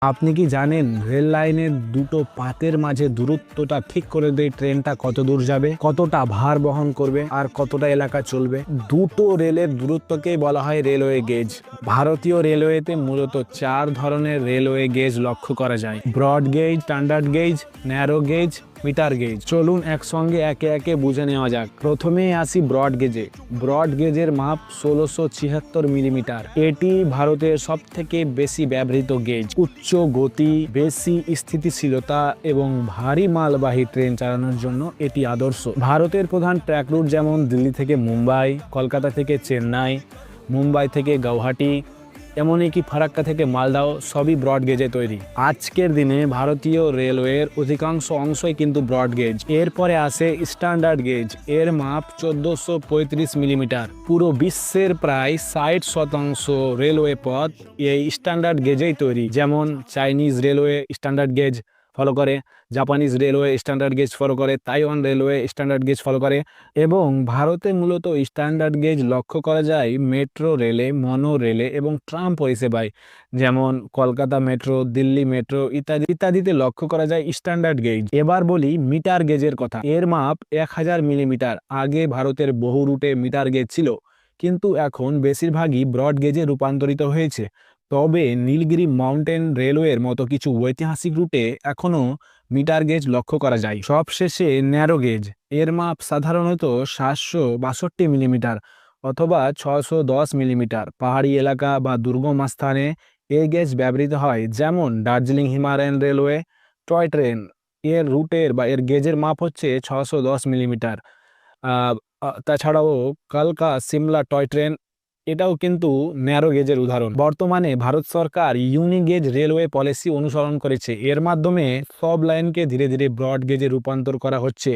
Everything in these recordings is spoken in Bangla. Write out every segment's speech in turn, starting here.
আপনি কি জানেন রেল লাইনের দুটো পাতের মাঝে দূরত্বটা ঠিক করে দেয় ট্রেনটা কত দূর যাবে, কতটা ভার বহন করবে আর কতটা এলাকা চলবে। দুটো রেলের দূরত্বকেই বলা হয় রেলওয়ে গেজ। ভারতীয় রেলওয়েতে মূলত 4 ধরনের রেলওয়ে গেজ লক্ষ্য করা যায়: broad gauge, standard gauge, narrow gauge, metre gauge. চলুন একসঙ্গে একে একে বুঝে নেওয়া যাক। প্রথমেই আসি ব্রড গেজে। ব্রড গেজের মাপ 1676 মিলিমিটার। এটি ভারতের সব থেকে বেশি ব্যবহৃত গেজ। উচ্চ গতি, বেশি স্থিতিশীলতা এবং ভারী মালবাহী ট্রেন চালানোর জন্য এটি আদর্শ। ভারতের প্রধান ট্র্যাক রুট যেমন দিল্লি থেকে মুম্বাই, কলকাতা থেকে চেন্নাই, মুম্বাই থেকে গৌহাটি, এমনকি ফারাক্কা থেকে মালদাও সবই ব্রড গেজে তৈরি। আজকের দিনে ভারতীয় রেলওয়ের অধিকাংশ অংশই কিন্তু ব্রড গেজ। এরপরে আসে স্ট্যান্ডার্ড গেজ। এর মাপ 1435 মিলিমিটার। পুরো বিশ্বের প্রায় 60% রেলওয়ে পথ এই স্ট্যান্ডার্ড গেজেই তৈরি। যেমন Chinese railway standard gauge follow করে, Japanese railway standard gauge follow করে, Taiwan railway standard gauge follow করে। এবং ভারতে মূলত স্ট্যান্ডার্ড গেজ লক্ষ্য করা যায় মেট্রো রেলে, মনো রেলে এবং ট্রাম পরিষেবায়। যেমন কলকাতা মেট্রো, দিল্লি মেট্রো ইত্যাদি ইত্যাদিতে লক্ষ্য করা যায় স্ট্যান্ডার্ড গেজ। এবার বলি মিটার গেজের কথা। এর মাপ 1000 মিলিমিটার। আগে ভারতের বহু রুটে মিটার গেজ ছিল, কিন্তু এখন বেশিরভাগই ব্রড গেজে রূপান্তরিত হয়েছে। তবে নীলগিরি মাউন্টেন রেলওয়ের মতো কিছু ঐতিহাসিক রুটে এখনও মিটার গেজ লক্ষ্য করা যায়। সবশেষে ন্যারো গেজ। এর মাপ সাধারণত 762 মিলিমিটার অথবা 610 মিলিমিটার। পাহাড়ি এলাকা বা দুর্গম স্থানে এই গেজ ব্যবহৃত হয়। যেমন Darjeeling Himalayan railway toy train, এর রুটের বা এর গেজের মাপ হচ্ছে 610 মিলিমিটার। তাছাড়াও কালকা সিমলা টয় ট্রেন, এটাও কিন্তু ন্যারো গেজের উদাহরণ। বর্তমানে ভারত সরকার ইউনিগেজ রেলওয়ে পলিসি অনুসরণ করেছে। এর মাধ্যমে সব লাইনকে ধীরে ধীরে ব্রড গেজে রূপান্তর করা হচ্ছে,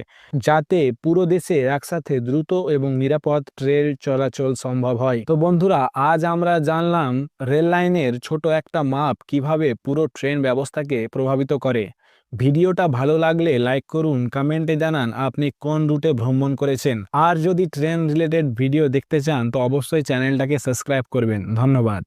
যাতে পুরো দেশে একসাথে দ্রুত এবং নিরাপদ ট্রেন চলাচল সম্ভব হয়। তো বন্ধুরা, আজ আমরা জানলাম রেল লাইনের ছোট একটা মাপ কিভাবে পুরো ট্রেন ব্যবস্থাকে প্রভাবিত করে। ভিডিওটা ভালো লাগলে লাইক করুন, কমেন্টে জানান আপনি কোন রুটে ভ্রমণ করেছেন। আর যদি ট্রেন রিলেটেড ভিডিও দেখতে চান তো অবশ্যই চ্যানেলটাকে সাবস্ক্রাইব করবেন। ধন্যবাদ।